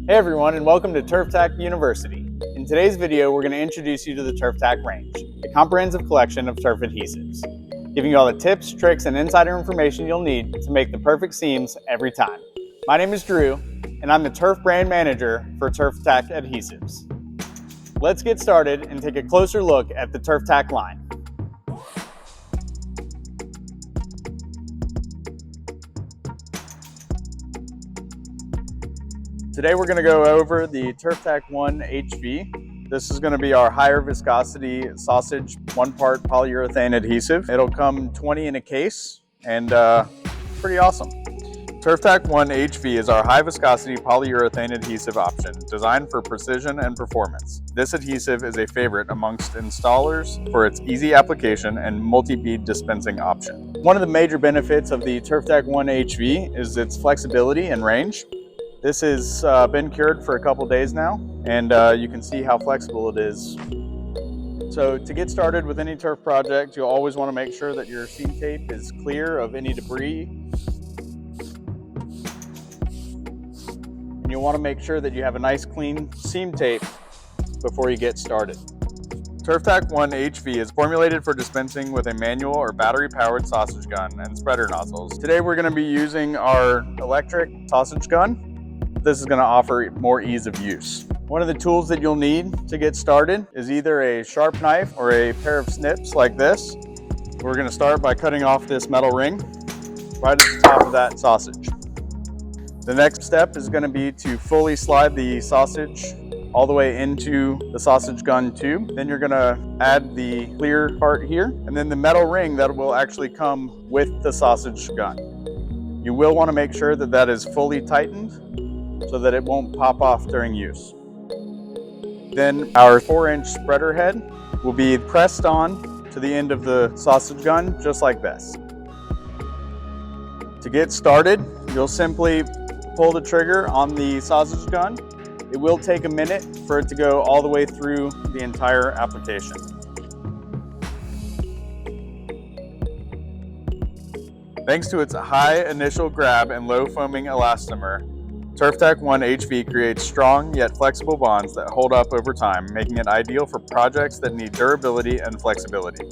Hey everyone, and welcome to Turftak University. In today's video, we're going to introduce you to the Turftak range, a comprehensive collection of turf adhesives, giving you all the tips, tricks, and insider information you'll need to make the perfect seams every time. My name is Drew, and I'm the Turf Brand Manager for Turftak Adhesives. Let's get started and take a closer look at the Turftak line. Today we're going to go over the Turftak1 HV. This is going to be our higher viscosity sausage 1-part polyurethane adhesive. It'll come 20 in a case and pretty awesome. Turftak1 HV is our high viscosity polyurethane adhesive option designed for precision and performance. This adhesive is a favorite amongst installers for its easy application and multi-bead dispensing option. One of the major benefits of the Turftak1 HV is its flexibility and range. This has been cured for a couple days now, and you can see how flexible it is. So to get started with any turf project, you'll always want to make sure that your seam tape is clear of any debris. And you'll want to make sure that you have a nice clean seam tape before you get started. Turftak1 HV is formulated for dispensing with a manual or battery-powered sausage gun and spreader nozzles. Today we're going to be using our electric sausage gun. This is going to offer more ease of use. One of the tools that you'll need to get started is either a sharp knife or a pair of snips like this. We're going to start by cutting off this metal ring right at the top of that sausage. The next step is going to be to fully slide the sausage all the way into the sausage gun tube. Then you're going to add the clear part here, and then the metal ring that will actually come with the sausage gun. You will want to make sure that that is fully tightened so that it won't pop off during use. Then our 4-inch spreader head will be pressed on to the end of the sausage gun, just like this. To get started, you'll simply pull the trigger on the sausage gun. It will take a minute for it to go all the way through the entire application. Thanks to its high initial grab and low foaming elastomer, Turftak1 HV creates strong yet flexible bonds that hold up over time, making it ideal for projects that need durability and flexibility.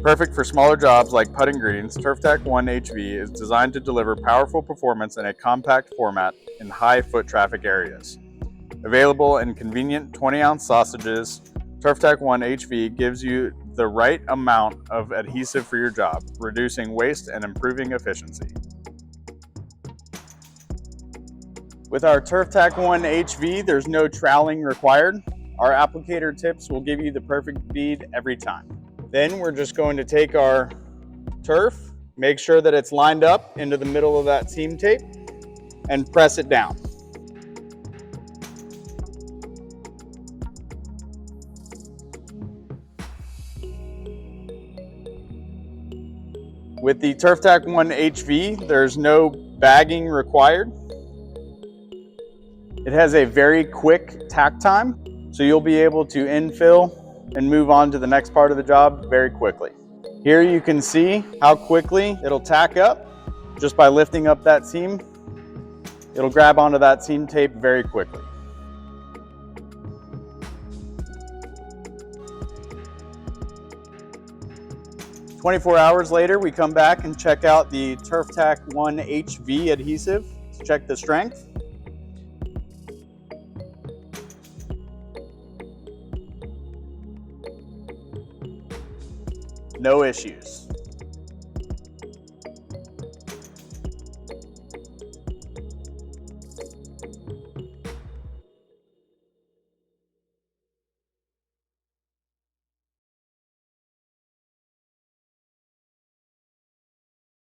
Perfect for smaller jobs like putting greens, Turftak1 HV is designed to deliver powerful performance in a compact format in high foot traffic areas. Available in convenient 20-ounce sausages, Turftak1 HV gives you the right amount of adhesive for your job, reducing waste and improving efficiency. With our Turftak1 HV, there's no troweling required. Our applicator tips will give you the perfect bead every time. Then we're just going to take our turf, make sure that it's lined up into the middle of that seam tape, and press it down. With the Turftak1 HV, there's no bagging required. It has a very quick tack time, so you'll be able to infill and move on to the next part of the job very quickly. Here you can see how quickly it'll tack up just by lifting up that seam. It'll grab onto that seam tape very quickly. "24 hours later, we come back and check out the Turftak1 HV adhesive to check the strength. No issues.